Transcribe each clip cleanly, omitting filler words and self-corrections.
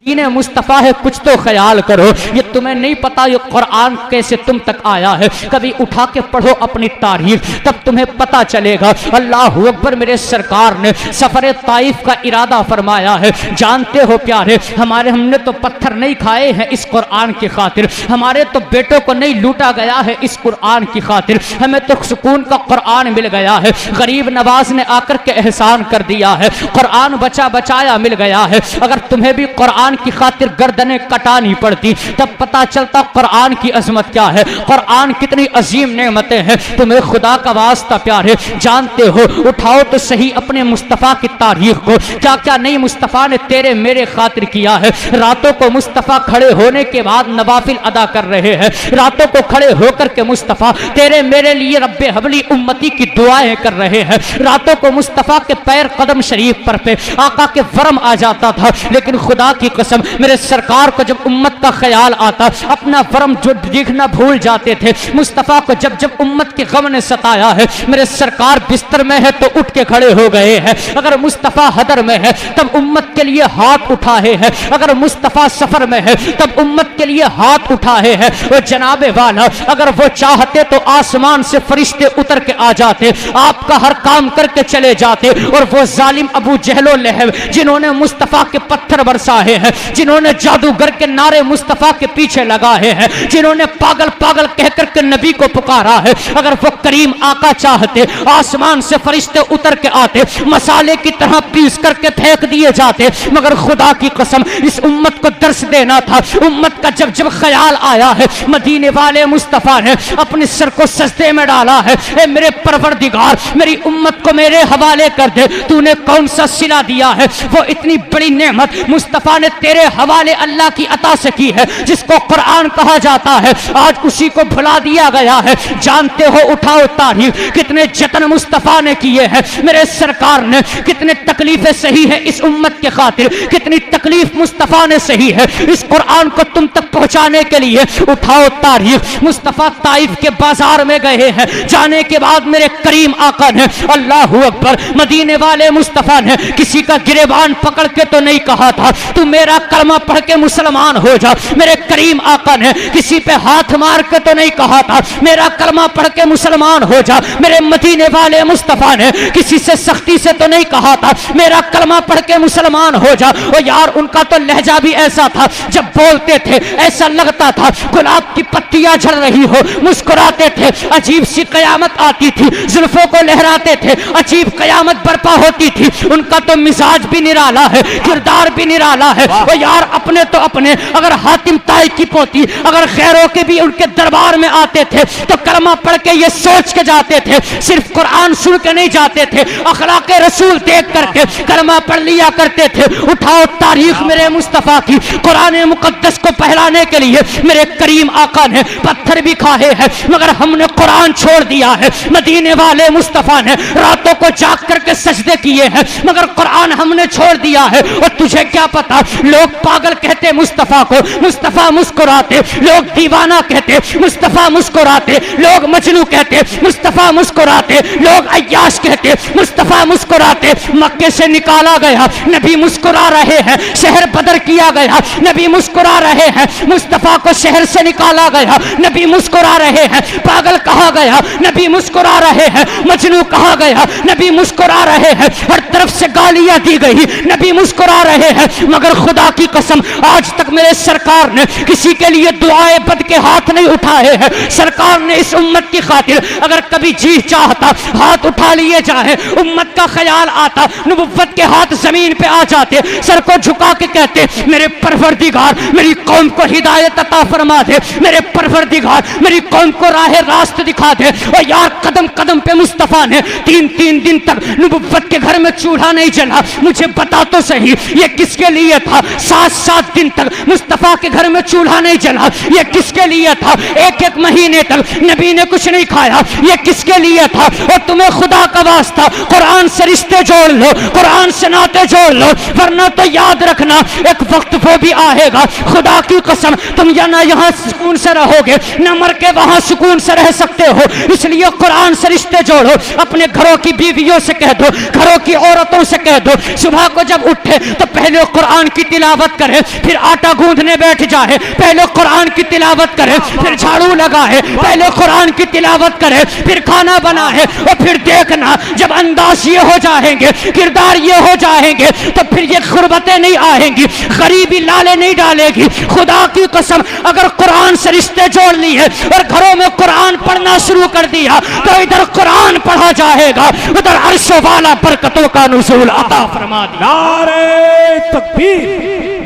दीन मुस्तफ़ा है, कुछ तो ख्याल करो। ये तुम्हें नहीं पता ये कुरान कैसे तुम तक आया है। कभी उठा के पढ़ो अपनी तारीख, तब तुम्हें पता चलेगा। अल्लाह अकबर। मेरे सरकार ने सफर ताइफ का इरादा फरमाया है। जानते हो प्यारे, हमने तो पत्थर नहीं खाए हैं इस कुरान की खातिर, हमारे तो बेटों को नहीं लूटा गया है इस कुरान की खातिर, हमें तो सुकून का कुरान मिल गया है। गरीब नवाज ने आकर के एहसान कर दिया है, कुरान बचा बचाया मिल गया है। अगर तुम्हें भी कुरान की खातिर गर्दनें कटानी पड़ती तब पता चलता कुरान की अजमत क्या है, कुरान कितनी अजीम नेमतें हैं। तुम्हें खुदा का वास्ता प्यारे जानते हो, उठाओ तो सही अपने मुस्तफ़ा की तारीख को। क्या क्या नहीं मुस्तफ़ा ने तेरे मेरे खातिर किया है। रातों को मुस्तफ़ा खड़े होने के बाद नवाफिल अदा कर रहे हैं, रातों को खड़े होकर के मुस्तफ़ा तेरे मेरे लिए रब्बे हबली उम्मती की दुआएं कर रहे हैं। रातों को मुस्तफ़ा के पैर कदम शरीफ पर पे आका के वरम आ जाता था, लेकिन खुदा की कसम मेरे सरकार को जब उम्मत का ख्याल आता अपना वरम जो दिखना भूल जाते थे। मुस्तफ़ा को जब जब उम्मत के गम ने सताया है, मेरे सरकार बिस्तर में है तो उठ के खड़े हो गए हैं। अगर मुस्तफ़ा हदर में है तब उम्मत के लिए हाथ उठाए हैं, अगर मुस्तफ़ा सफर में है तब उम्मत के लिए हाथ उठाए हैं। वो जनाबे वाला अगर वो चाहते तो आसमान से फरिश्ते उतर के आ जाते, आपका हर काम करके चले जाते। और वो जालिम अबू जहलो लहब जिन्होंने मुस्तफ़ा के पत्थर बरसाए हैं, जिन्होंने जादूगर के नारे मुस्तफ़ा के पीछे लगाए हैं, जिन्होंने पागल पागल कहकर के नबी को पुकारा है, अगर वो करीम आका चाहते आसमान से फरिश्ते उतर के आते, मसाले की तरह पीस करके फेंक दिए जाते। मगर खुदा की कसम इस उम्मत को दर्श देना था। उम्मत का जब जब ख्याल आया है, मदीने वाले मुस्तफ़ा ने अपने सर को सजदे में डाला है। ए मेरे परवरदिगार, मेरी उम्मत को मेरे हवाले कर दे। तूने कौन सा सिला दिया है, वो इतनी बड़ी नेमत मुस्तफ़ा ने तेरे हवाले अल्लाह की अता से की है, जिसको कुरान कहा जाता है, आज उसी को भुला दिया गया है। जानते हो, उठाओ तारीख, कितने जतन मुस्तफ़ा ने किए हैं। मेरे सरकार ने कितने तकलीफें सही है इस उम्मत के खातिर, कितनी तकलीफ मुस्तफ़ा ने सही है इस कुरान को तुम तक पहुंचाने के लिए। उठाओ तारीख, मुस्तफ़ा ताइफ के बाजार में गए हैं, जाने के बाद मेरे करीम आका ने अल्लाह अकबर, मदीने वाले मुस्तफ़ा ने किसी का गिरेबान पकड़ के तो नहीं कहा था तू मेरा कलमा पढ़ के मुसलमान हो जा। मेरे करीम आका ने किसी पे हाथ मार के तो नहीं कहा था मेरा कलमा पढ़ के मुसलमान हो जा। मेरे मदीने वाले मुस्तफ़ा ने किसी से सख्ती से तो नहीं कहा था मेरा कलमा पढ़ के मुसलमान हो जा। और यार उनका तो लहजा भी ऐसा था, जब बोलते थे ऐसा लगता था गुलाब की पत्तियां झड़ रही हो। मुस्कुराते थे अजीब सी कयामत आती थी, जुल्फों को लहराते थे अजीब कयामत बर्पा होती थी। उनका तो मिजाज भी निराला है, किरदार भी निराला है। और यार अपने तो अपने, अगर हातिम ताई की पोती अगर गैरों के भी उनके दरबार में आते थे तो कलमा पढ़ के ये सोच के जाते थे, सिर्फ कुरान सुन के नहीं जाते थे, अखलाक रसूल देख करके कलमा पढ़ लिया करते थे। उठाओ तारीख मेरे मुस्तफ़ा की, कुरान मुकद्दस को पहलाने के लिए मेरे करीम आका ने पत्थर भी खाए हैं, मगर हमने कुरान छोड़ दिया है। मदीने वाले मुस्तफ़ा ने रातों को जाग करके सजदे किए हैं, मगर कुरान हमने छोड़ दिया है। और तुझे क्या पता, लोग पागल कहते मुस्तफ़ा को, मुस्तफ़ा मुस्कुराते, लोग दीवाना कहते मुस्तफ़ा मुस्कुराते, लोग मजनू कहते मुस्तफ़ा मुस्कुराते, लोग अय्याश कहते मुस्तफ़ा मुस्कुराते। मक्के से निकाला गया नबी मुस्कुरा रहे हैं, शहर बदर किया गया नबी मुस्कुरा रहे हैं, मुस्तफ़ा को शहर से निकाला गया नबी मुस्कुरा रहे हैं, पागल कहा गया नबी मुस्कुरा रहे हैं, मजनू कहा गया नबी मुस्कुरा रहे हैं, हर तरफ से गालियां दी गई नबी मुस्कुरा रहे हैं। मगर खुदा की कसम आज तक मेरे सरकार ने किसी के लिए दुआए बद के हाथ नहीं उठाए हैं। सरकार ने इस उम्मत की खातिर अगर कभी जी चाहता हाथ उठा लिए जाए, उम्मत का ख्याल आता, नबुव्वत के हाथ जमीन पे आ जाते, सर को झुका के कहते मेरे परवरदिगार मेरी कौम को हिदायत अता फरमा दे, मेरे परवरदिगार मेरी कौम को राह रास्त दिखा दे। और यार कदम कदम पे मुस्तफ़ा ने 3-3 दिन तक नबुव्वत के घर में चूल्हा नहीं जला। मुझे बता तो सही ये किसके लिए था? 7-7 दिन तक मुस्तफ़ा के घर में चूल्हा नहीं जला, ये किसके लिए था? 1-1 महीने तक नबी ने कुछ नहीं खाया, ये किसके लिए था? और तुम्हें खुदा का वास्ता कुरान से रिश्ते जोड़ लो, कुरान से नाते जोड़ लो, वरना तो याद रखना एक वक्त वो भी आएगा, खुदा की कसम तुम या ना यहाँ सुकून से रहोगे न मर के वहां सुकून से रह सकते हो। इसलिए कुरान से रिश्ते जोड़ो, अपने घरों की बीवियों से कह दो, घरों की औरतों से कह दो, सुबह को जब उठे तो पहले कुरान की तिलावत करे, फिर आटा गूंदने बैठ जाए, पहले कुरान की तिलावत करे, फिर झाड़ू लगाए, पहले कुरान की तिलावत करे, फिर खाना बनाए, और फिर देखना जब अंदाज ये हो जाएंगे, किरदार ये हो जाएंगे, तो फिर ये गुर्बतें नहीं आएंगी, गरीबी लाले नहीं डालेगी। खुदा की कसम, अगर कुरान से रिश्ते जोड़ लिए और घरों में कुरान पढ़ना शुरू कर दिया तो इधर कुरान पढ़ा जाएगा, उधर अर्श वाला बरकतों का नुज़ूल अता फरमा दिया। नारे तकबीर,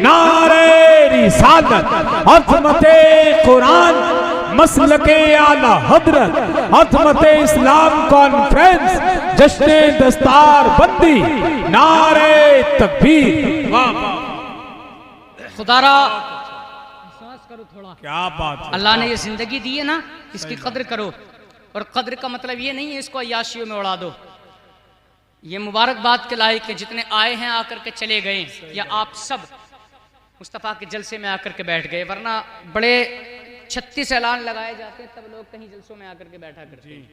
नारे रिसालत, अज़मते कुरान, मसलके आला हजरत, अज़मते इस्लाम कॉन्फ्रेंस, जश्ने दस्तार बंदी, नारे तकबीर। खुदारा सांस करो थोड़ा, क्या बात है। अल्लाह ने ये जिंदगी दी है ना, इसकी कद्र करो। और कद्र का मतलब ये नहीं है इसको अय्याशियों में उड़ा दो। ये मुबारकबाद के लायक है जितने आए हैं आकर के चले गए, या आप सब मुस्तफ़ा के जलसे में आकर के बैठ गए, वरना बड़े 36 ऐलान लगाए जाते हैं तब लोग कहीं जलसों में आकर के बैठा करते हैं।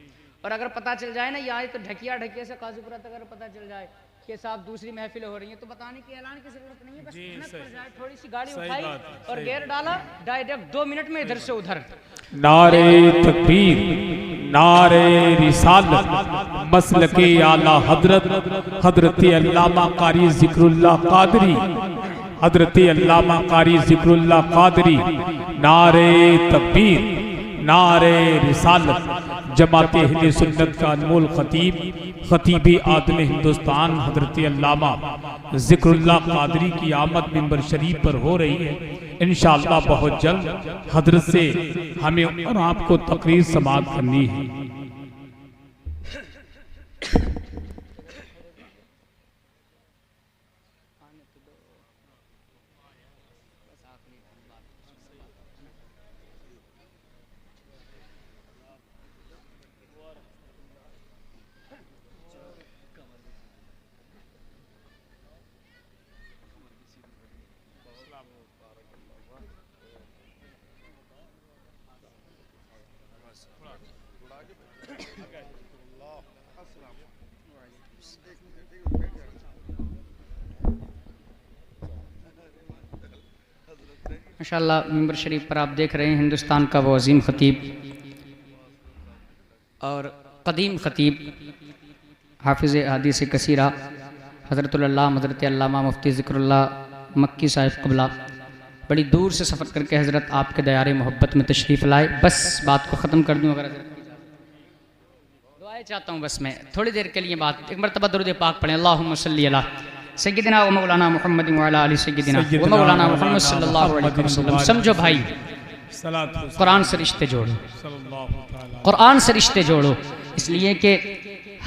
और अगर पता चल जाए ना, यहाँ तो ढकिया से काजूपुरा तक अगर पता चल जाए कि साहब दूसरी महफिल हो रही है, तो बताने की ऐलान की जरूरत नहीं है, बस मेहनत कर जाए, थोड़ी सी गाड़ी उठाई और गियर डाला, डायरेक्ट 2 मिनट में इधर से उधर। नारे तकबीर, नारे रिसालत, मसलके आला हजरत, हजरत अल्लामा कारी जिक्रुल्लाह कादरी, हजरत अल्लामा कारी जिक्रुल्लाह कादरी। नारे तकबीर, नारे रिसालत, जमाते अहले सुन्नत का अनमोल खतीब, खतीब आदम हिंदुस्तान हजरत अल्लामा जिक्रुल्लाह कादरी की आमद मिंबर शरीफ पर हो रही है। इंशाअल्लाह बहुत जल्द हजरत से हमें और आपको तकरीर समाअत करनी है। माशाअल्लाह मिंबर शरीफ पर आप देख रहे हैं हिंदुस्तान का वो अजीम ख़तीब और कदीम ख़तीब हाफिज़ हदीस कसीरा हज़रतुल्लाह हज़रत अल्लामा मुफ्ती ज़िक्रुल्लाह मक्की साहिब क़िबला बड़ी दूर से सफ़र करके हज़रत आपके दयारे मोहब्बत में तशरीफ़ लाए। बस बात को ख़त्म कर दूँ, अगर दुआएं चाहता हूँ बस मैं थोड़ी देर के लिए बात, एक मरतबा दुरूद पाक पढ़ें, अल्लाहुम्मा सल्ली अला सय्यिदिना व मौलाना मुहम्मद व अला आलि सय्यिदिना व मौलाना मुहम्मद सल्लल्लाहु अलैहि वसल्लम। समझो भाई, कुरान से रिश्ते जोड़ो, कुरान से रिश्ते जोड़ो, इसलिए कि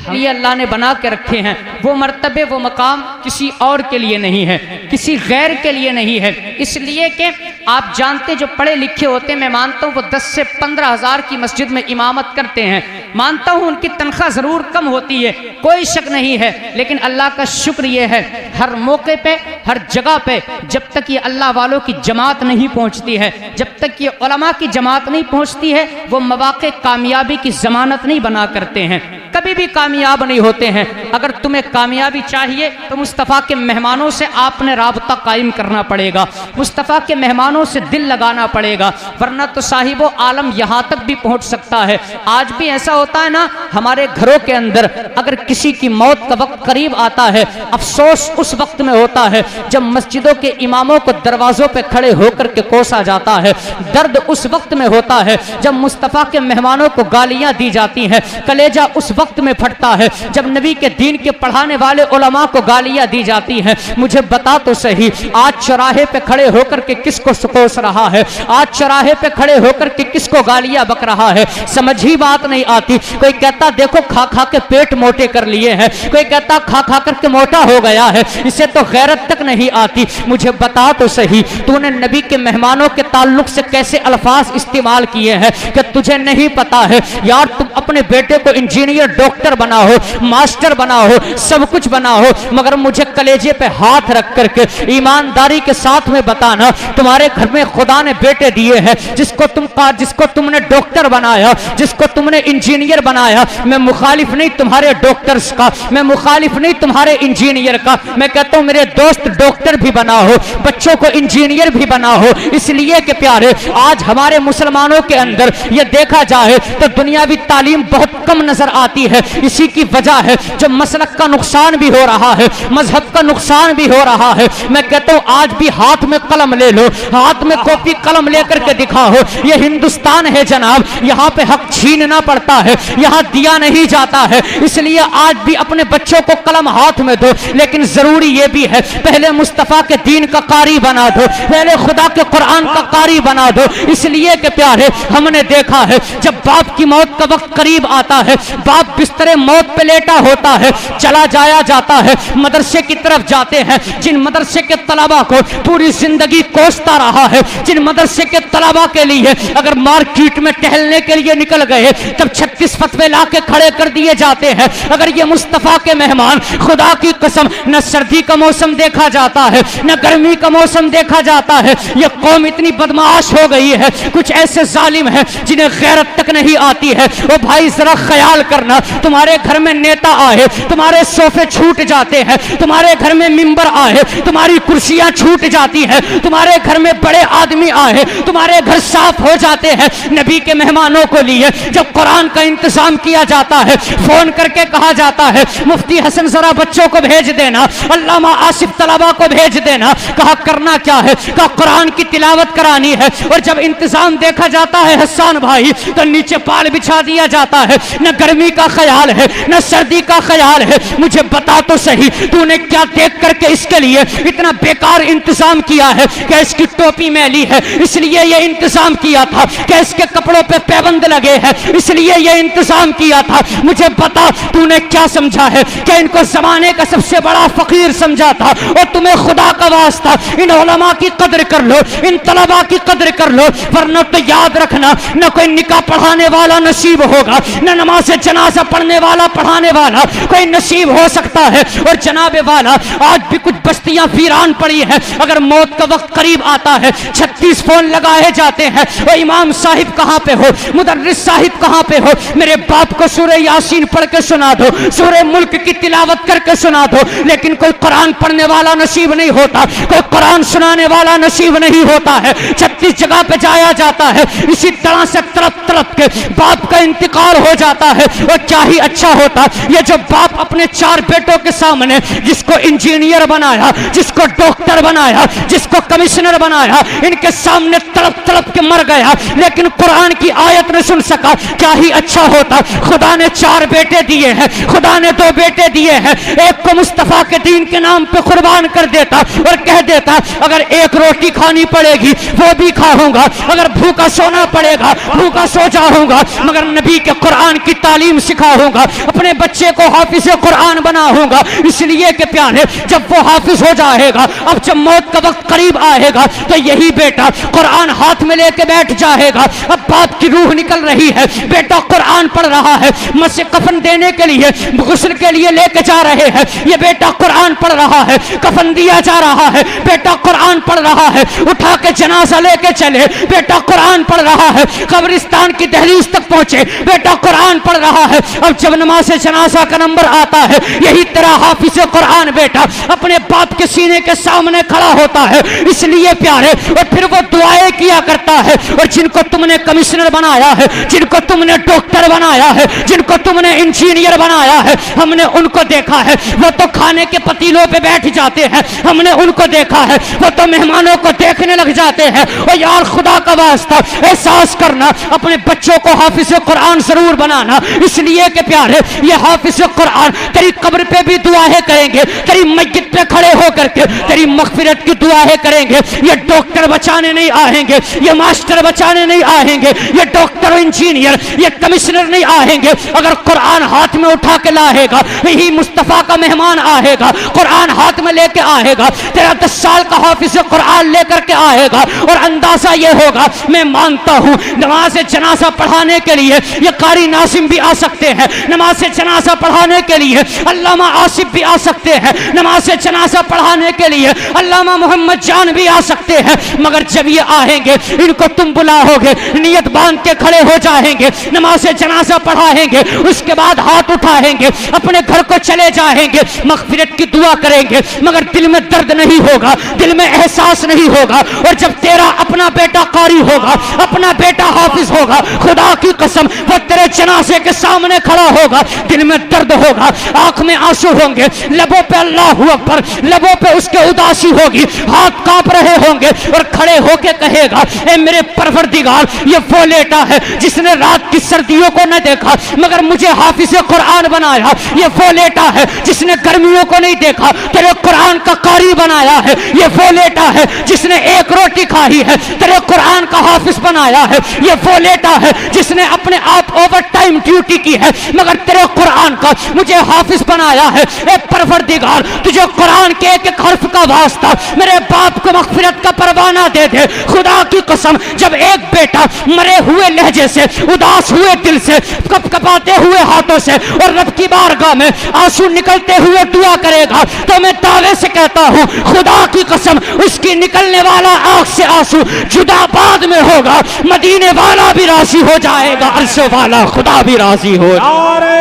ये अल्लाह ने बना के रखे हैं। वो मर्तबे वो मकाम किसी और के लिए नहीं है, किसी गैर के लिए नहीं है। इसलिए कि आप जानते जो पढ़े लिखे होते हैं, मैं मानता हूँ वो 10 से 15 हज़ार की मस्जिद में इमामत करते हैं, मानता हूँ उनकी तनख्वाह ज़रूर कम होती है, कोई शक नहीं है, लेकिन अल्लाह का शुक्र ये है हर मौके पे हर जगह पे जब तक ये अल्लाह वालों की जमात नहीं पहुँचती है, जब तक ये उलमा की जमात नहीं पहुँचती है, वो मौक़े कामयाबी की ज़मानत नहीं बना करते हैं, कभी भी कामयाब नहीं होते हैं। अगर तुम्हें कामयाबी चाहिए तो मुस्तफ़ा के मेहमानों से आपने राबता कायम करना पड़ेगा, मुस्तफ़ा के मेहमानों से दिल लगाना पड़ेगा, वरना तो साहिबो आलम यहाँ तक भी पहुँच सकता है। आज भी ऐसा होता है ना, हमारे घरों के अंदर अगर किसी की मौत का वक्त करीब आता है, अफसोस उस वक्त में होता है जब मस्जिदों के इमामों को दरवाज़ों पर खड़े होकर के कोसा जाता है, दर्द उस वक्त में होता है जब मुस्तफ़ा के मेहमानों को गालियाँ दी जाती हैं, कलेजा उस वक्त में फटता है जब नबी के दीन के पढ़ाने वाले उलमा को गालियां दी जाती हैं। मुझे बता तो सही, आज चौराहे पे खड़े होकर के किसको कोस रहा है, आज चौराहे पे खड़े होकर के किसको गालियां बक रहा है, समझ ही बात नहीं आती। कोई कहता देखो खा खा के पेट मोटे कर लिए हैं, कोई कहता खा खा करके मोटा हो गया है, इसे तो गैरत तक नहीं आती। मुझे बता तो सही, तूने नबी के मेहमानों के ताल्लुक से कैसे अल्फाज इस्तेमाल किए हैं कि तुझे नहीं पता है। यार तुम अपने बेटे को इंजीनियर डॉक्टर बना हो, मास्टर बना हो, सब कुछ बना हो, मगर मुझे कलेजे पे हाथ रख करके ईमानदारी के साथ में बताना, तुम्हारे घर में खुदा ने बेटे दिए हैं, जिसको तुमने डॉक्टर बनाया, जिसको तुमने इंजीनियर बनाया। मैं मुखालिफ नहीं तुम्हारे डॉक्टर्स का, मैं मुखालिफ नहीं तुम्हारे इंजीनियर का। मैं कहता हूं मेरे दोस्त डॉक्टर भी बना हो, बच्चों को इंजीनियर भी बना हो। इसलिए कि प्यारे आज हमारे मुसलमानों के अंदर यह देखा जाए तो दुनियावी तालीम बहुत कम नजर आती है। इसी की वजह है जो मसलक का नुकसान भी हो रहा है, मजहब का नुकसान भी हो रहा है। मैं कहता हूं आज भी हाथ में कलम ले लो, हाथ में कॉपी कलम लेकर के दिखाओ। यह हिंदुस्तान है जनाब, यहाँ पे हक छीनना पड़ता है, यहाँ दिया नहीं जाता है। इसलिए आज भी अपने बच्चों को कलम हाथ में दो, लेकिन जरूरी यह भी है पहले मुस्तफा के दीन का कारी बना दो, पहले खुदा के कुरान का कारी बना दो। इसलिए कि प्यारे हमने देखा है जब बाप की मौत का वक्त करीब आता है, बाप बिस्तरे मौत पे लेटा होता है, चला जाया जाता है, मदरसे की तरफ जाते हैं। जिन मदरसे के तलबा को पूरी जिंदगी कोसता रहा है, जिन मदरसे के तलबा के लिए अगर मार्केट में टहलने के लिए निकल गए तब 36 फतवे लाके खड़े कर दिए जाते हैं। अगर ये मुस्तफा के मेहमान, खुदा की कसम न सर्दी का मौसम देखा जाता है, न गर्मी का मौसम देखा जाता है। ये कौम इतनी बदमाश हो गई है, कुछ ऐसे जालिम हैं जिन्हें गैरत तक नहीं आती है। ओ भाई जरा ख्याल करना, तुम्हारे घर में नेता आए, तुम्हारे सोफे छूट जाते हैं, तुम्हारे घर में मिंबर आए, तुम्हारी कुर्सियां छूट जाती हैं, तुम्हारे घर में बड़े आदमी आए, तुम्हारे घर साफ हो जाते हैं। नबी के मेहमानों को लिए जब कुरान का इंतजाम किया जाता है, फोन करके कहा जाता है मुफ्ती हसन जरा बच्चों को भेज देना, अल्लामा आसिफ तलबा को भेज देना। कहा करना क्या है? कहा कुरान की तिलावत करानी है। और जब इंतजाम देखा जाता है हसन भाई, तो नीचे पाल बिछा दिया जाता है। न गर्मी का ख्याल है, न सर्दी का ख्याल है। मुझे बता तो सही, तूने क्या देख करके इसके लिए इतना बेकार इंतजाम किया है? क्या इसकी टोपी मैली है इसलिए ये इंतजाम किया था? क्या इसके कपड़ों पे पैबंद लगे हैं इसलिए ये इंतजाम किया था? मुझे बता तूने क्या समझा है? क्या इनको जमाने का सबसे बड़ा फकीर समझा था? और तुम्हें खुदा का वास्ता इन उलमा की कदर कर लो, इन तलबा की कदर कर लो, वरना तो याद रखना न कोई निकाह पढ़ाने वाला नसीब होगा, न नमाज जनाजा पढ़ने वाला पढ़ाने वाला कोई नसीब हो सकता है। और जनाबे वाला आज भी कुछ बस्तियां वीरान पड़ी है। अगर मौत का वक्त करीब आता है 36 फोन लगाए जाते हैं, और इमाम साहिब कहां पे हो, मुदर्रिस साहिब कहां पे हो, मेरे बाप को सूरह यासीन पढ़ के सुना दो, सूरह मुल्क की तिलावत करके सुना दो। लेकिन कोई कुरान पढ़ने वाला नसीब नहीं होता, कोई कुरान सुनाने वाला नसीब नहीं होता है। 36 जगह पे जाया जाता है, इसी तरह से तड़प तड़प के बाप का इंतकाल हो जाता है। और क्या ही अच्छा होता ये जो बाप अपने 4 बेटों के सामने, जिसको इंजीनियर बनाया, जिसको डॉक्टर बनाया, जिसको कमिश्नर बनाया, इनके सामने तड़प तड़प के मर गया, लेकिन कुरान की आयत न सुन सका। क्या ही अच्छा होता, खुदा ने 4 बेटे दिए हैं, खुदा ने 2 बेटे दिए हैं, एक को मुस्तफा के दीन के नाम पे कुर्बान कर देता और कह देता अगर एक रोटी खानी पड़ेगी वो भी खाऊंगा, अगर भूखा सोना पड़ेगा भूखा सो जाऊंगा, मगर नबी के कुरान की तालीम सिखाऊंगा, अपने बच्चे को हाफिज कुरान बनाऊंगा। इसलिए कि प्यारे जब वो हाफिज हो जाएगा, अब जब मौत का वक्त करीब आएगा तो यही बेटा कुरान हाथ में लेके बैठ जाएगा। अब बाप की रूह निकल रही है, बेटा कुरान पढ़ रहा है, मसे कफन देने के लिए गुस्ल के लिए लेके जा रहे हैं, ये बेटा कुरान पढ़ रहा है, कफन दिया जा रहा है, बेटा कुरान पढ़ रहा है, उठा के जनाजा लेके चले, बेटा कुरान पढ़ रहा है, कब्रिस्तान की दहलीज तक पहुंचे, बेटा कुरान पढ़ रहा है। अब जब नमाज जनाजा का नंबर आता है, यही तरह हाफिज कुरान बेटा अपने बाप के सीने के सामने खड़ा होता है। इसलिए प्यारे और फिर वो दुआएं किया करता है। और जिनको तुमने कमिश्नर बनाया है, जिनको तुमने डॉक्टर बनाया है, जिनको तुमने इंजीनियर बनाया है, हमने उनको देखा है वो तो खाने के पतीलों पे बैठ जाते हैं, हमने उनको देखा है वो तो मेहमानों को देखने लग जाते हैं। और यार खुदा का वास्ता एहसास करना, अपने बच्चों को हाफिज कुरान जरूर बनाना। इसलिए कि प्यारे ये हाफिज कुरान तेरी कब्र पे भी दुआएं करेंगे, तेरी मस्जिद पे खड़े होकर के तेरी मगफिरत की दुआएं करेंगे। ये डॉक्टर बचाने नहीं आएंगे, ये मास्टर बचाने नहीं आएंगे, ये डॉक्टर इंजीनियर ये कमिश्नर नहीं आएंगे। अगर कुरान हाथ में उठा के लाएगा, यही मुस्तफा का मेहमान आएगा, कुरान हाथ में लेके आएगा, तेरा 10 साल का हाफिज कुरान लेकर के आएगा। और अंदाजा ये होगा, मैं मानता हूं नमाज जनाजा पढ़ाने के लिए ये कारी नासिम भी आ सकता सकते हैं नमाज जनाजा पढ़ाने के लिए, अल्लामा आसिफ भी आ सकते हैं नमाज जनाजा पढ़ाने के लिए, अल्लामा मोहम्मद जान भी आ सकते हैं, मगर जब ये आएंगे इनको तुम बुलाओगे, नियत बांध के खड़े हो जाएंगे, नमाज जनाजा पढ़ाएंगे, उसके बाद हाथ उठाएंगे, अपने घर को चले जाएंगे, मगफिरत की दुआ करेंगे, मगर दिल में दर्द नहीं होगा, दिल में एहसास नहीं होगा। और जब तेरा अपना बेटा कारी होगा, अपना बेटा हाफिज होगा, खुदा की कसम वो तेरे जनाजे के सामने खड़ा होगा, दिल में दर्द होगा, आंख में आंसू होंगे, लबों पे अल्लाहू अकबर, लबों पे उसके उदासी होगी, हाथ कांप रहे होंगे और खड़े होके कहेगा, ए मेरे परवरदिगार, ये वो लेटा है जिसने रात की सर्दियों को न देखा मगर मुझे हाफिज कुरान बनाया, ये वो लेटा है जिसने गर्मियों को नहीं देखा तेरे कुरान का कारी बनाया है, ये वो लेटा है जिसने एक रोटी खाई है तेरे कुरान का हाफिज बनाया है, ये वो लेटा है जिसने अपने आप ओवर टाइम ड्यूटी की है मगर तेरे कुरान का मुझे हाफिज बनाया है। ए परवरदिगार, तुझे कुरान के एक एक हर्फ का वास्ता मेरे बाप को मगफिरत का परवाना दे दे। खुदा की कसम, जब एक बेटा मरे हुए लहजे से, उदास हुए दिल से, कपकपाते हुए हाथों से और रब की बारगाह में आंसू निकलते हुए दुआ करेगा तो मैं दावे से कहता हूं, खुदा की कसम, उसकी निकलने वाला आंख से आंसू जुदाबाद में होगा, मदीने वाला भी राजी हो जाएगा, अर्श वाला खुदा भी राजी हो। नारे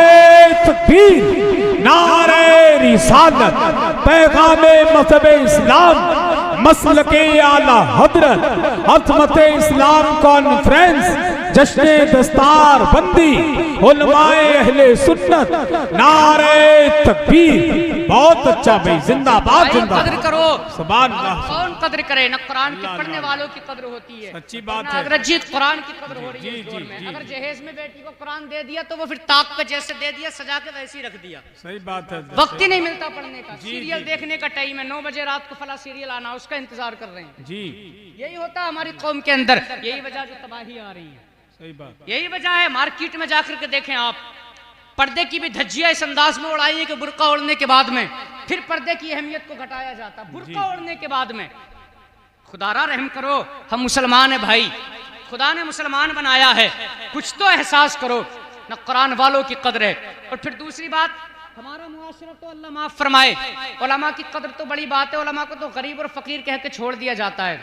तकबीर, नारे रिसालत, पैगामे मज़हबे इस्लाम, मसलके आला हजरत, अज़मते इस्लाम कॉन्फ्रेंस, जश्ने दस्तार बंदी, उलमाए अहले सुन्नत, नारे तकबीर। बहुत अच्छा भाई, जिंदाबाद जिंदाबाद। कद्र करो, सुभान अल्लाह। कौन कद्र करे? न कुरान के पढ़ने वालों की कद्र होती है, सच्ची बात है। हज़रत जी कुरान की कद्र हो रही है इस दौर में। जी। अगर जहेज में बेटी को कुरान दे दिया तो वो फिर ताक पे जैसे दे दिया, सजा के वैसे ही रख दिया, सही बात है। वक्त ही नहीं मिलता पढ़ने का। सीरियल देखने का टाइम है, 9 बजे रात को फला सीरियल आना, उसका इंतजार कर रहे हैं। जी, यही होता है हमारी कौम के अंदर, यही वजह जो तबाही आ रही है, सही बात। यही वजह है। मार्केट में जाकर के देखें आप, पर्दे की भी धज्जियां इस अंदाज में उड़ाई है कि बुर्का ओढ़ने के बाद में फिर पर्दे की अहमियत को घटाया जाता, बुर्का ओढ़ने के बाद में। खुदारा रहम करो, हम मुसलमान हैं भाई, खुदा ने मुसलमान बनाया है, कुछ तो एहसास करो, न कुरान वालों की कदर है। और फिर दूसरी बात, हमारा मुआशरा तो अल्लाह माफ फरमाए, उलमा की कदर तो बड़ी बात है, उलमा को तो गरीब और फकीर कह के छोड़ दिया जाता है,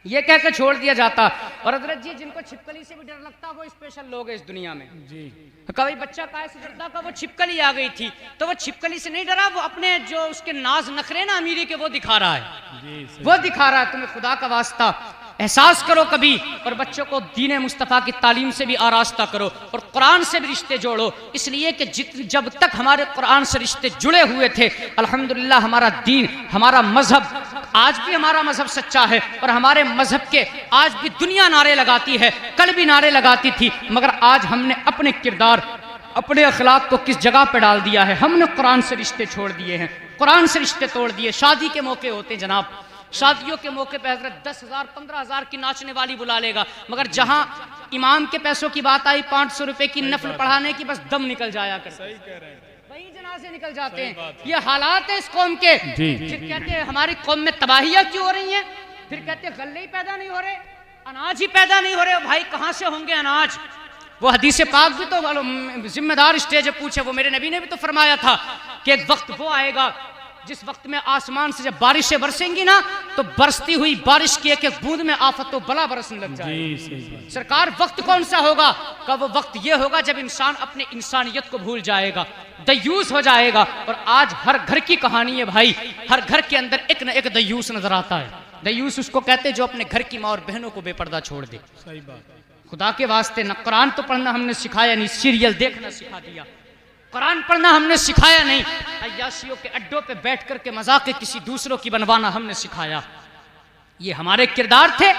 ये कह के छोड़ दिया जाता। और हज़रत जी, जिनको छिपकली से भी डर लगता वो स्पेशल लोग हैं इस दुनिया में। जी, कभी बच्चा काय से डरता का वो छिपकली आ गई थी, तो वो छिपकली से नहीं डरा, वो अपने जो उसके नाज नखरे ना अमीरी के वो दिखा रहा है, वो दिखा रहा है। तुम्हें खुदा का वास्ता एहसास करो कभी, और बच्चों को दीन मुस्तफ़ा की तालीम से भी आरास्ता करो और कुरान से भी रिश्ते जोड़ो, इसलिए कि जब तक हमारे कुरान से रिश्ते जुड़े हुए थे, अल्हम्दुलिल्लाह हमारा दीन, हमारा मजहब, आज भी हमारा मजहब सच्चा है और हमारे मजहब के आज भी दुनिया नारे लगाती है, कल भी नारे लगाती थी, मगर आज हमने अपने किरदार, अपने अखलाक को किस जगह पे डाल दिया है? हमने कुरान से रिश्ते छोड़ दिए हैं, कुरान से रिश्ते तोड़ दिए। शादी के मौके होते जनाब, शादियों के मौके पे हजरत 10,000 15,000 की नाचने वाली बुला लेगा, मगर जहां इमाम के पैसों की बात आई, 500 रुपए की नफल पढ़ाने की, बस दम निकल जाया कर, सही कह रहे हैं, वही जनाजे निकल जाते हैं। ये हालात है इस कौम के। फिर कहते हैं हमारी कौम में तबाहियां क्यों हो रही हैं, फिर कहते हैं गल्ले ही पैदा नहीं हो रहे, अनाज ही पैदा नहीं हो रहे। भाई कहां से होंगे अनाज? वो हदीस पाक भी तो जिम्मेदार स्टेज पूछे, वो मेरे नबी ने भी तो फरमाया था कि एक वक्त वो आएगा जिस वक्त में आसमान से जब बारिशें बरसेंगी ना, तो बरसती हुई बारिश की एक एक बूंद में आफत व बला बरसने लग जाएगी। सरकार वक्त कौन सा होगा? का वो वक्त ये होगा जब इंसान अपने इंसानियत को भूल जाएगा, दयूस हो जाएगा। और आज हर घर की कहानी है भाई, हर घर के अंदर एक न एक दयूस नजर आता है। दयूस उसको कहते हैं जो अपने घर की माँ और बहनों को बेपर्दा छोड़ दे। सही बात। खुदा के वास्ते न कुरान तो पढ़ना हमने सिखाया नहीं, सीरियल देखना सिखा दिया, कुरान पढ़ना हमने सिखाया नहीं, अय्याशियों के अड्डों पे बैठ कर के मजाक किसी दूसरों की बनवाना हमने सिखाया। ये हमारे किरदार थे।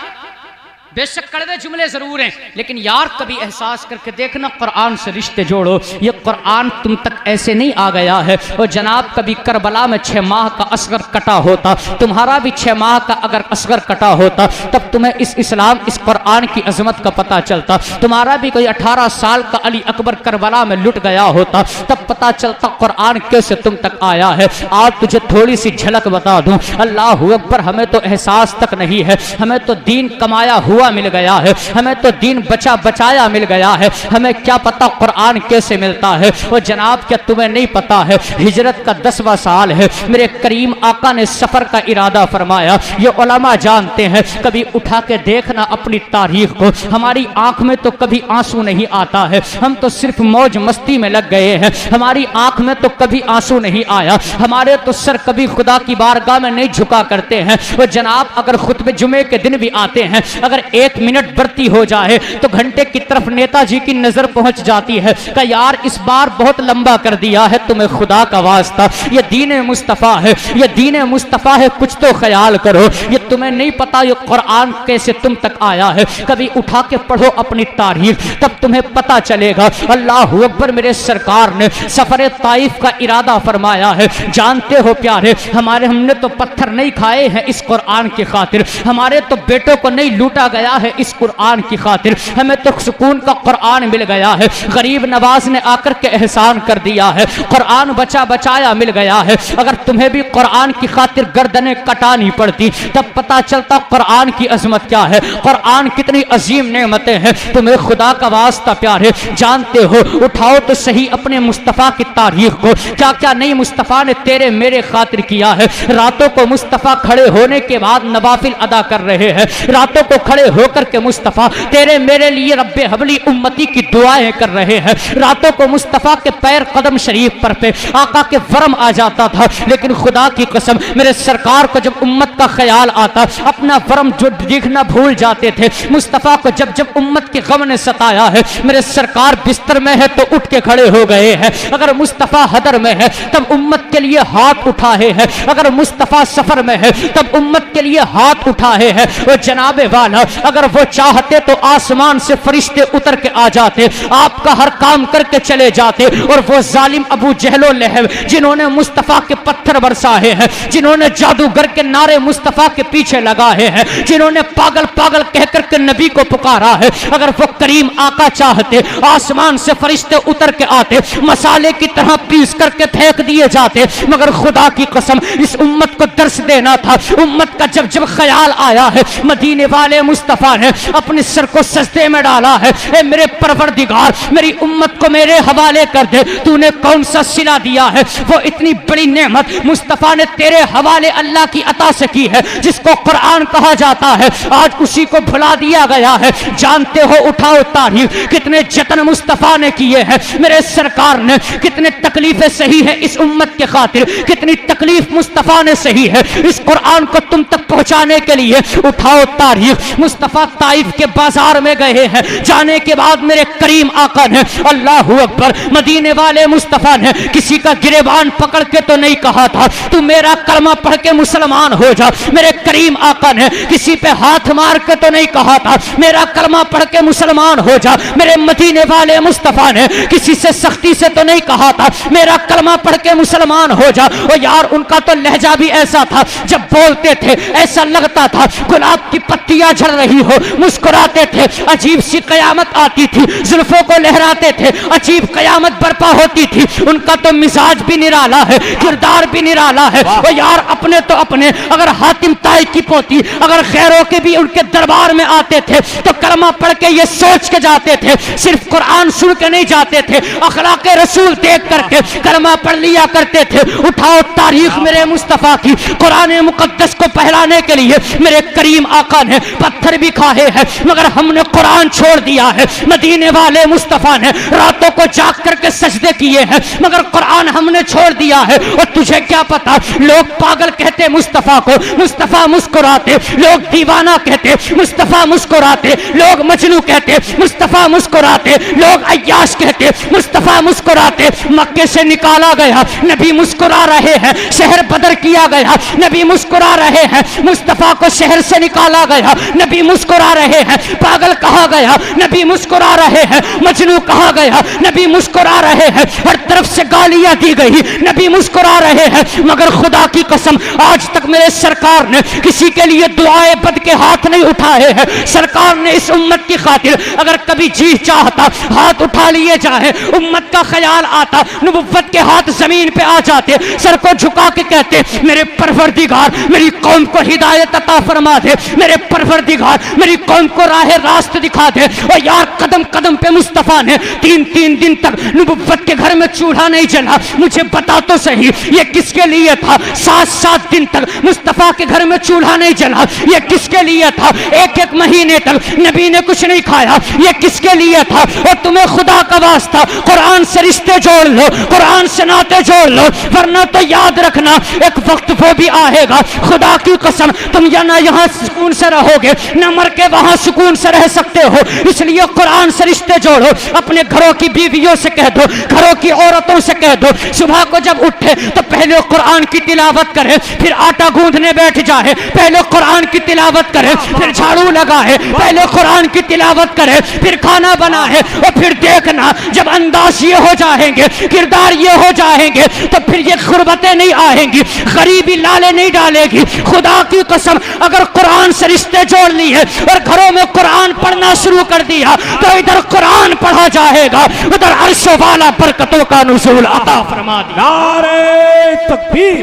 बेशक कड़वे जुमले जरूर हैं, लेकिन यार कभी एहसास करके देखना, कुरान से रिश्ते जोड़ो। ये कुरान तुम तक ऐसे नहीं आ गया है। और जनाब कभी करबला में 6 माह का असगर कटा होता, तुम्हारा भी 6 माह का अगर असगर कटा होता, तब तुम्हें इस इस्लाम, इस कुरान की अजमत का पता चलता। तुम्हारा भी कोई 18 साल का अली अकबर करबला में लुट गया होता, तब पता चलता कुरान कैसे तुम तक आया है। आज तुझे थोड़ी सी झलक बता दूं, अल्लाह अकबर, हमें तो एहसास तक नहीं है, हमें तो दीन कमाया हुआ हुआ मिल गया है, हमें तो दीन बचा बचाया मिल गया है, हमें क्या पता कुरान कैसे मिलता है। और जनाब क्या तुम्हें नहीं पता है हिजरत का 10वां साल है, मेरे करीम आका ने सफर का इरादा फरमाया। ये उलमा जानते हैं, कभी उठा के देखना अपनी तारीख को, हमारी आंख में तो कभी आंसू नहीं आता है, हम तो सिर्फ मौज मस्ती में लग गए हैं, हमारी आंख में तो कभी आंसू नहीं आया, हमारे तो सर कभी खुदा की बारगाह में नहीं झुका करते हैं। वो जनाब अगर खुतबे जुमे के दिन भी आते हैं, अगर 1 मिनट बढ़ती हो जाए तो घंटे की तरफ नेताजी की नजर पहुंच जाती है कि यार इस बार बहुत लंबा कर दिया है, तुम्हें खुदा का वास्ता, ये दीन मुस्तफ़ा है, ये दीन मुस्तफ़ा है, कुछ तो ख्याल करो। ये तुम्हें नहीं पता ये कुरान कैसे तुम तक आया है, कभी उठा के पढ़ो अपनी तारीख, तब तुम्हें पता चलेगा। अल्लाह अकबर, मेरे सरकार ने सफर ताइफ का इरादा फरमाया है। जानते हो प्यारे, हमने तो पत्थर नहीं खाए हैं इस कुरान की खातिर, हमारे तो बेटों को नहीं लूटा गया है इस कुरान की खातिर, हमें तो सुकून का कुरान मिल गया है, गरीब नवाज ने आकर के एहसान कर दिया है, कुरान बचा बचाया मिल गया है। अगर तुम्हें भी कुरान की खातिर गर्दनें कटानी पड़ती तब पता चलता कुरान की अजमत क्या है, कुरान कितनी अजीम नेमतें हैं। तुम्हें खुदा का वास्ता प्यारे जानते हो, उठाओ तो सही अपने मुस्तफ़ा की तारीख को, क्या क्या नहीं मुस्तफ़ा ने तेरे मेरे खातिर किया है। रातों को मुस्तफ़ा खड़े होने के बाद नवाफिल अदा कर रहे हैं, रातों को खड़े होकर के मुस्तफ़ा तेरे मेरे लिए रब्बे हबली उम्मती की दुआएं कर रहे हैं। रातों को मुस्तफ़ा के पैर कदम शरीफ पर पे आका के वरम आ जाता था, लेकिन खुदा की कसम मेरे सरकार को जब उम्मत का ख्याल आता, अपना वरम जो देखना भूल जाते थे। मुस्तफ़ा को जब जब उम्मत के गम ने सताया है, मेरे सरकार बिस्तर में है तो उठ के खड़े हो गए हैं। अगर मुस्तफ़ा हदर में है तब उम्मत के लिए हाथ उठाए हैं, अगर मुस्तफ़ा सफर में है तब उम्मत के लिए हाथ उठाए हैं। वो जनाबे वाला अगर वो चाहते तो आसमान से फरिश्ते उतर के आ जाते, आपका हर काम करके चले जाते। और वो जालिम अबू जहलो लहब जिन्होंने मुस्तफ़ा के पत्थर बरसाए हैं, जिन्होंने जादूगर के नारे मुस्तफ़ा के पीछे लगाए हैं, जिन्होंने पागल पागल कहकर के नबी को पुकारा है, अगर वो करीम आका चाहते आसमान से फरिश्ते उतर के आते, मसाले की तरह पीस करके फेंक दिए जाते। मगर खुदा की कसम इस उम्मत को दर्श देना था। उम्मत का जब जब ख्याल आया है, मदीने वाले मुस्तफ़ा ने अपने सर को सजदे में डाला है। ए मेरे परवरदिगार, मेरी उम्मत को मेरे हवाले कर दे, तूने कौन सा सिला दिया है। वो इतनी बड़ी नेमत मुस्तफ़ा ने तेरे हवाले अल्लाह की अता से की है, जिसको कुरान कहा जाता है, आज उसी को भुला दिया गया है। जानते हो, उठाओ तारीख, कितने जतन मुस्तफ़ा ने किए हैं, मेरे सरकार ने कितने तकलीफें सही है इस उम्मत के खातिर, कितनी तकलीफ मुस्तफ़ा ने सही है इस कुरान को तुम तक पहुंचाने के लिए। उठाओ तारीख, मुस्तफ़ा ताइफ के बाजार में गए हैं, जाने के बाद मेरे करीम आका ने, अल्लाह अकबर, मदीने वाले मुस्तफ़ा ने किसी का गिरेबान पकड़ के तो नहीं कहा था तू मेरा कलमा पढ़ के मुसलमान हो जा। मेरे करीम आका ने किसी पे हाथ मार के तो नहीं कहा था मेरा कलमा पढ़ के मुसलमान हो जा। मेरे मदीने वाले मुस्तफ़ा ने किसी से सख्ती से तो नहीं कहा था मेरा कलमा पढ़ के मुसलमान हो जा। और यार उनका तो लहजा भी ऐसा था, जब बोलते थे ऐसा लगता था गुलाब की पत्तियां झड़ रही हो, मुस्कुराते थे अजीब सी कयामत आती थी, जुल्फों को लहराते थे अजीब कयामत बर्पा होती थी। उनका तो मिजाज भी निराला है, किरदार भी निराला है। वो यार अपने तो अपने, अगर हातिम ताई की पोती अगर खैरों के भी उनके दरबार में आते थे तो कलमा पढ़ के ये सोच के जाते थे, सिर्फ कुरान सुन के नहीं जाते थे, अखलाके रसूल देख करके कलमा पढ़ लिया करते थे। उठाओ तारीख मेरे मुस्तफ़ा की, कुरान मुकद्दस को पहलाने के लिए मेरे करीम आका ने पत्थर भी खाए हैं, मगर हमने कुरान छोड़ दिया है। मदीने वाले मुस्तफ़ा ने रातों को जाग करके सजदे किए हैं, मगर कुरान हमने छोड़ दिया है। और तुझे क्या पता, लोग पागल कहते मुस्तफ़ा को, मुस्तफ़ा मुस्कुराते, लोग दीवाना कहते, मुस्तफ़ा मुस्कुराते, लोग मजनू कहते, मुस्तफ़ा मुस्कुराते, लोग अय्याश कहते, मुस्तफ़ा मुस्कुराते। मक्के से निकाला गया, नबी मुस्कुरा रहे हैं। शहर बदर किया गया, नबी मुस्कुरा रहे हैं। मुस्तफ़ा को शहर से निकाला गया, नबी मुस्कुरा रहे हैं। पागल कहा गया, नबी मुस्कुरा रहे हैं। मजनू कहा गया, नबी मुस्कुरा रहे हैं। हर तरफ से गालियां दी गई, नबी मुस्कुरा रहे हैं। मगर खुदा की कसम आज तक मेरे सरकार ने किसी के लिए दुआए बद के हाथ नहीं उठाए हैं। सरकार ने इस उम्मत की खातिर अगर कभी जी चाहता हाथ उठा लिए जाए, उम्मत नुबुव्वत का ख्याल आता, नुबुव्वत के हाथ जमीन पे आ जाते, सर को झुका के कहते मेरे परवरदिगार मेरी कौम को हिदायत अता फरमा दे, मेरे परवरदिगार मेरी कौम को राह रास्त दिखा दे। और यार कदम कदम पे मुस्तफा ने 3-3 दिन तक नुबुव्वत के घर में चूल्हा नहीं जला। मुझे बता तो सही ये किसके लिए था? 7-7 दिन तक मुस्तफा के घर में चूल्हा नहीं जला, ये किसके लिए था? 1-1 महीने तक नबी ने कुछ नहीं खाया, ये किसके लिए था? और तुम्हें खुदा का वास्ता कुरान से रिश्ते जोड़ लो, कुरान से नाते जोड़ लो, वरना तो याद रखना एक वक्त वो भी आएगा, खुदा की कसम तुम या ना यहाँ सुकून से रहोगे न मर के वहां सुकून से रह सकते हो। इसलिए कुरान से रिश्ते जोड़ो, अपने घरों की बीवियों से कह दो, घरों की औरतों से कह दो सुबह को जब उठे तो पहले कुरान की तिलावत करे, फिर आटा गूंदने बैठ जाए, पहले कुरान की तिलावत करे, फिर झाड़ू लगाए, पहले कुरान की तिलावत करे, फिर खाना बनाए। और फिर देखना जब अंदाज ये हो जाएंगे, किरदार ये हो जाएंगे, तो फिर ये गुर्बतें नहीं आएंगी, गरीबी लाले नहीं डालेगी। खुदा की कसम अगर कुरान से रिश्ते जोड़ लिए और घरों में कुरान पढ़ना शुरू कर दिया तो इधर कुरान पढ़ा जाएगा, उधर अर्श वाला बरकतों का नुज़ूल अता फरमा दिया। नारे तकबीर,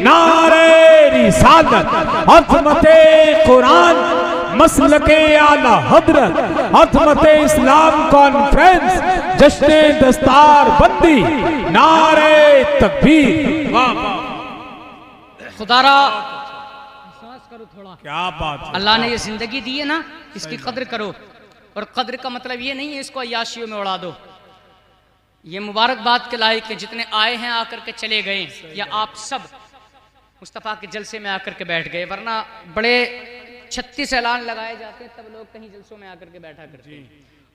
नारे रिसालत, अज़मते कुरान, मसलके आला हजरत, अज़मते इस्लाम कॉन्फ्रेंस, जश्ने दस्तार बंदी, नारे तकबीर। खुदारा सांस करो थोड़ा, क्या बात है। अल्लाह ने ये जिंदगी दी है ना, इसकी कद्र करो। और कद्र का मतलब ये नहीं है इसको अय्याशियों में उड़ा दो। ये मुबारकबाद के लायक है जितने आए हैं आकर के चले गए, या आप सब मुस्तफ़ा के जलसे में आकर के बैठ गए, वरना बड़े 36 ऐलान लगाए जाते हैं तब लोग कहीं जलसों में आकर के बैठा करते हैं।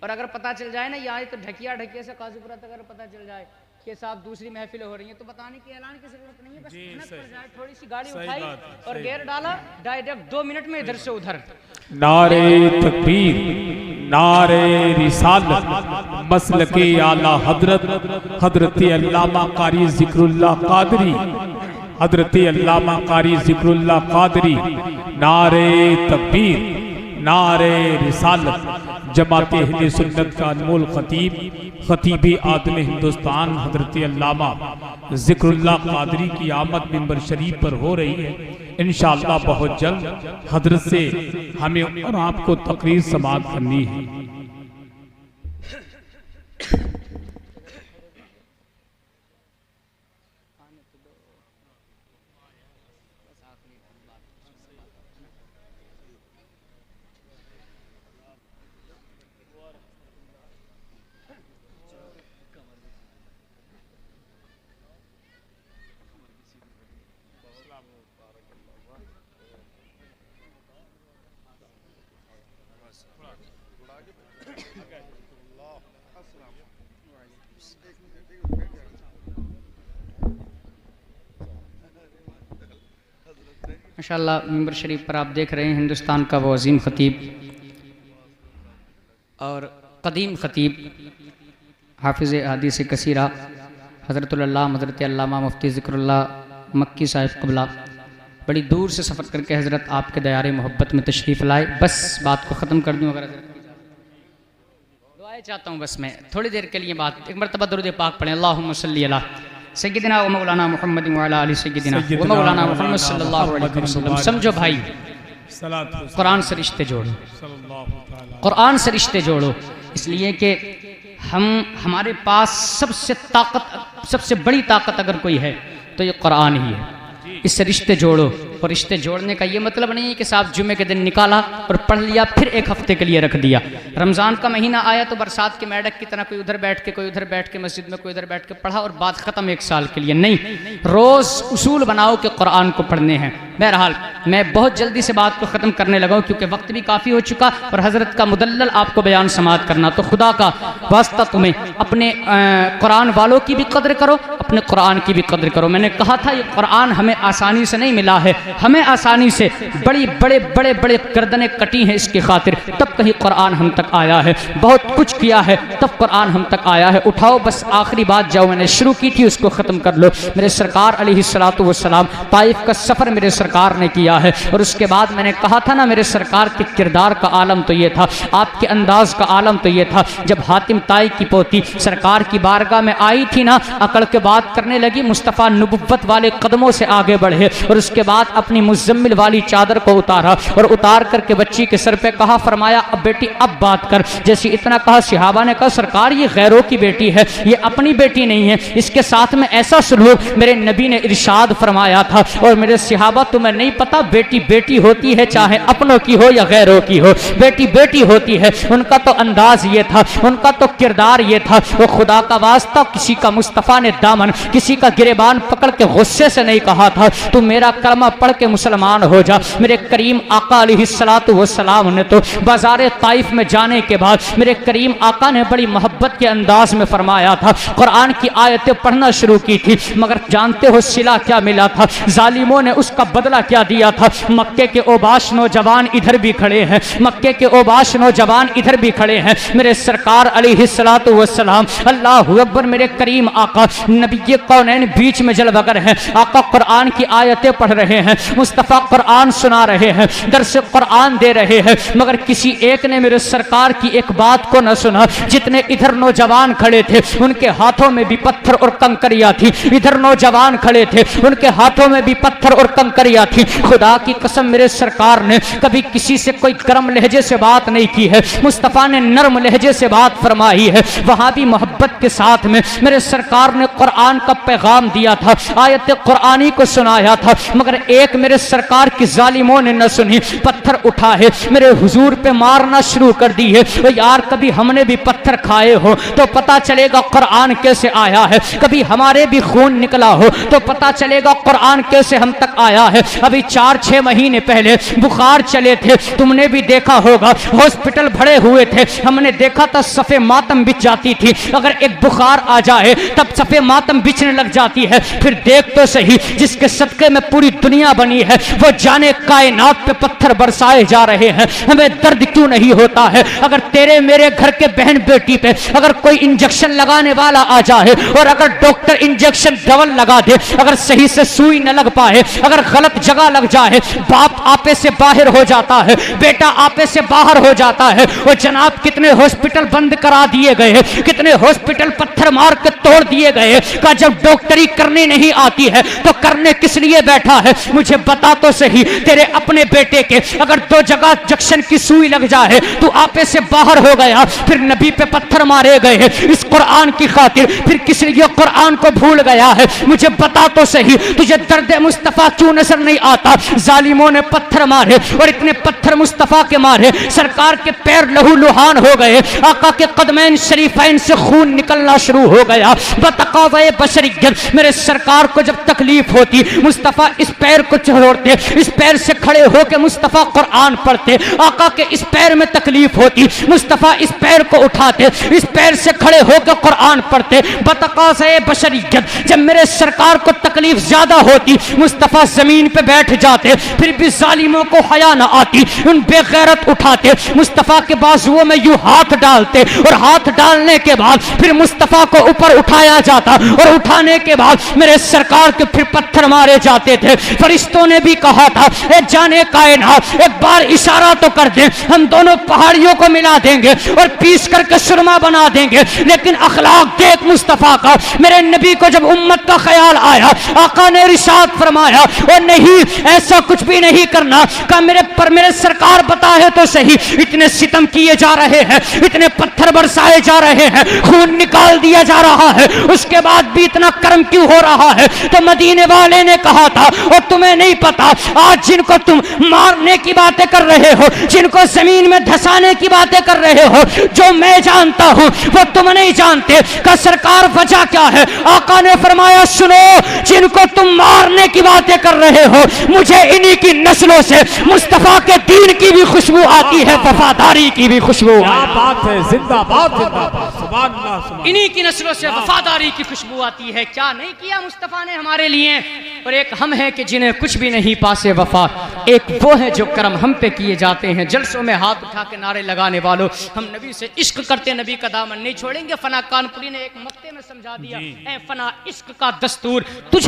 और अगर पता चल जाए ना यहाँ तो ढकिया से काजूपुरा तक अगर पता चल जाए कि साहब दूसरी महफिल हो रही है तो बताने की ऐलान की जरूरत नहीं है, बस भनक पड़ जाए, थोड़ी सी गाड़ी उठाई और गियर डाला, डायरेक्ट 2 मिनट में इधर से उधर। नारे तकबीर, नारे रिसालत, मसलके आला हजरत, हजरत अल्लामा कारी जिक्रुल्लाह कादरी, हजरत अल्लामा कारी जिक्रुल्लाह कादरी। नारे तकबीर, नारे रिसालत, जमात अहले सुन्नत का अनमोल खतीब, खतीब आदम हिंदुस्तान हजरत अल्लामा जिक्रुल्लाह कादरी की आमद मिंबर शरीफ पर हो रही है। इंशाअल्लाह बहुत जल्द हजरत से हमें और आपको तकरीर समाअत करनी है। माशाअल्लाह मिंबर शरीफ पर आप देख रहे हैं हिंदुस्तान का वो अजीम ख़तीब और कदीम ख़तीब हाफिज़ हदीस कसीरा हज़रतुल्लाह हज़रत अल्लामा मुफ्ती ज़िक्रुल्लाह मक्की साहिब क़िबला बड़ी दूर से सफ़र करके हज़रत आपके दयारे मोहब्बत में तशरीफ़ लाए। बस बात को ख़त्म कर दूँ, अगर दुआएं चाहता हूँ बस मैं थोड़ी देर के लिए बात, एक मरतबा दुरूद पाक पढ़ें, अल्लाहुम्मा सल्ली अला सय्यिदिना व मौलाना मुहम्मद व अला आलि सय्यिदिना व मौलाना मुहम्मद सल्लल्लाहु अलैहि वसल्लम। समझो भाई, कुरान से रिश्ते जोड़ो, कुरान से रिश्ते जोड़ो, इसलिए कि हमारे पास सबसे बड़ी ताकत अगर कोई है तो ये कुरान ही है। इससे रिश्ते जोड़ो, और रिश्ते जोड़ने का ये मतलब नहीं है कि साहब जुमे के दिन निकाला और पढ़ लिया फिर एक हफ्ते के लिए रख दिया। रमज़ान का महीना आया तो बरसात के मेढक की तरह कोई उधर बैठ के कोई उधर बैठ के मस्जिद में कोई उधर बैठ के पढ़ा और बात ख़त्म 1 साल के लिए नहीं। रोज़ उसूल बनाओ कि कुरान को पढ़ने हैं। बहरहाल मैं बहुत जल्दी से बात को ख़त्म करने लगा हूँ क्योंकि वक्त भी काफ़ी हो चुका और हज़रत का मुदल्लल आपको बयान समाअत करना। तो खुदा का वास्ता तुम्हें अपने कुरान वालों की भी कदर करो, अपने कुरान की भी कदर करो। मैंने कहा था ये कुरान हमें आसानी से नहीं मिला है, हमें आसानी से बड़ी बड़े बड़े बड़े गर्दनें कटी हैं इसकी खातिर, तब कहीं कुरान हम तक आया है। बहुत कुछ किया है तब कुरान हम तक आया है। उठाओ बस आखिरी बात जो मैंने शुरू की थी उसको ख़त्म कर लो। मेरे सरकार अलैहिस्सलातु वस्सलाम ताइफ का सफ़र मेरे सरकार ने किया है, और उसके बाद मैंने कहा था ना मेरे सरकार के किरदार का आलम तो ये था, आपके अंदाज का आलम तो ये था। जब हातिम ताई की पोती सरकार की बारगाह में आई थी ना, अकड़ के बात करने लगी, मुस्तफ़ा नुबुव्वत वाले कदमों से आगे बढ़े और उसके बाद अपनी मुज़म्मिल वाली चादर को उतारा और उतार करके बच्ची के सर पे कहा, फरमाया अब बेटी अब बात कर। जैसे इतना कहा सिहाबा ने कहा सरकार ये गैरों की बेटी है, ये अपनी बेटी नहीं है, इसके साथ में ऐसा सलूक मेरे नबी ने इरशाद फरमाया था। और मेरे सिहाबा तुम्हें नहीं पता बेटी बेटी होती है चाहे अपनों की हो या गैरों की हो, बेटी बेटी होती है। उनका तो अंदाज ये था, उनका तो किरदार ये था। वो खुदा का वास्ता किसी का मुस्तफ़ा ने दामन किसी का गिरेबान पकड़ के गुस्से से नहीं कहा था तू मेरा कलमा पढ़ के मुसलमान हो जा। मेरे करीम आका अलैहिस्सलातु वस्सलाम ने तो बाज़ार ताइफ में जाने के बाद मेरे करीम आका ने बड़ी मोहब्बत के अंदाज में फरमाया था, कुरान की आयतें पढ़ना शुरू की थी, मगर जानते हो सिला क्या मिला था, जालिमों ने उसका बदला क्या दिया था। मक्के के ओबाश नौजवान इधर भी खड़े हैं, मक्के के ओबाश नौजवान इधर भी खड़े हैं। मेरे सरकार अलैहिस्सलातु वस्सलाम अल्लाहु अकबर, मेरे करीम आका नबी कौनैन बीच में जलवगर हैं। आका कुरान की आयतें पढ़ रहे हैं, मुस्तफ़ा कुरान सुना रहे हैं, दर्स कुरान दे रहे हैं, मगर किसी एक ने मेरे सरकार की एक बात को न सुना। जितने इधर नौजवान खड़े थे उनके हाथों में भी पत्थर और कंकरियां थी, इधर नौजवान खड़े थे उनके हाथों में भी पत्थर और कंकरियां थी। खुदा की कसम मेरे सरकार ने कभी किसी से कोई गर्म लहजे से बात नहीं की है, मुस्तफ़ा ने नरम लहजे से बात फरमाई है। वहां भी मोहब्बत के साथ में मेरे सरकार ने कुरान का पैगाम दिया था, आयत कुरानी को सुनाया था, मगर एक मेरे सरकार की जालिमों ने न सुनी, पत्थर उठा है मेरे हुजूर पे मारना शुरू कर दी है। तो यार कभी हमने भी पत्थर खाए हो तो पता चलेगा कुरान कैसे आया है, कभी हमारे भी खून निकला हो तो पता चलेगा कुरान कैसे हम तक आया है। अभी 4-6 महीने पहले बुखार चले थे, तुमने भी देखा होगा, हॉस्पिटल भरे हुए थे, हमने देखा था सफ़े मातम बिछ जाती थी। अगर एक बुखार आ जाए तब सफ़े मातम बिछने लग जाती है। फिर देख तो सही जिसके सदके में पूरी दुनिया बनी है वो जाने कायनात पे पत्थर बरसाए जा रहे हैं, हमें दर्द क्यों नहीं होता है। अगर तेरे मेरे घर के बहन बेटी पे अगर कोई इंजेक्शन लगाने वाला आ जाए और अगर डॉक्टर इंजेक्शन डबल लगा दे, अगर सही से सुई न लग पाए, अगर गलत जगह लग जाए, बाप आपे से बाहर हो जाता है, बेटा आपे से बाहर हो जाता है। और जनाब कितने हॉस्पिटल बंद करा दिए गए, कितने हॉस्पिटल पत्थर मार के तोड़ दिए गए। का जब डॉक्टरी करनी नहीं आती है तो करने किस लिए बैठा है, मुझे बता तो सही। तेरे अपने बेटे के अगर 2 जगह इंजेक्शन की सुई लग जाए तो आपे से बाहर हो गया, फिर नबी पे पत्थर मारे गए इस कुरान की खातिर, फिर किस लिए कुरान को भूल गया है, मुझे बता तो सही। तुझे दर्द मुस्तफ़ा क्यों नजर नहीं आता। जालिमों ने पत्थर मारे और इतने पत्थर मुस्तफ़ा के मारे सरकार के पैर लहू लुहान हो गए, आका के कदमैन शरीफैन से खून निकलना शुरू हो गया। बतकावे बशरियत मेरे सरकार को जब तकलीफ होती मुस्तफ़ा इस पैर को छोड़ते, इस पैर से खड़े होकर मुस्तफ़ा कुरान पढ़ते। आका के इस पैर में तकलीफ होती मुस्तफ़ा इस पैर को उठाते, इस पैर से खड़े होकर कुरान पढ़ते। बतकावे बशरियत जब मेरे सरकार को तकलीफ ज्यादा होती मुस्तफ़ा जमीन पे बैठ जाते, फिर भी जालिमों को हया न आती, उन बेगैरत उठाते, मुस्तफ़ा के बाजुओं में यूं हाथ डालते और हाथ डालने के बाद फिर मुस्तफ़ा को ऊपर उठाया जाता और उठाने के बाद मेरे सरकार के फिर पत्थर मारे जाते थे। फरिश्तों ने भी कहा था ए जाने कायनात एक बार इशारा तो कर दे, हम दोनों पहाड़ियों को मिला देंगे और पीस करके सुरमा बना देंगे। लेकिन अखलाक देख मुस्तफ़ा का, मेरे नबी को जब उम्मत का ख्याल आया आका ने इरशाद फरमाया और नहीं ऐसा कुछ भी नहीं करना। का मेरे सरकार बताए तो सही, इतने सितम किए जा रहे हैं, इतने पत्थर बरसाए जा रहे हैं, खून निकाल दिया जा रहा है, उसके बाद भी इतना कर्म क्यों हो रहा है। तो मदीने वाले ने कहा था और तुम्हें नहीं पता आज जिनको तुम मारने की बातें कर रहे हो, जिनको जमीन में धंसाने की बातें कर रहे हो, जो मैं जानता हूं वो तुम नहीं जानते। का सरकार वजह क्या है। आका ने फरमाया सुनो, जिनको तुम मारने की बातें कर रहे हो मुझे इन्हीं की नस्लों से मुस्तफा के दीन की भी खुशबू आती है, वफादारी की भी खुशबू। क्या बात है, जिंदाबाद जिंदाबाद। सुभान अल्लाह, सुभान अल्लाह। इन्हीं की नस्लों से वफादारी की खुशबू आती है। क्या नहीं किया मुस्तफ़ा ने हमारे लिए। और एक हम हैं कि जिन्हें कुछ भी नहीं पासे वफा, एक वो है जो करम हम पे किए जाते हैं। जलसों में हाथ उठा के नारे लगाने वालों, हम नबी से इश्क करते, नबी का दामन नहीं छोड़ेंगे। फना कानपुरी ने एक मक्ते में समझा दिया, ए फना इश्क का दस्तूर तुझे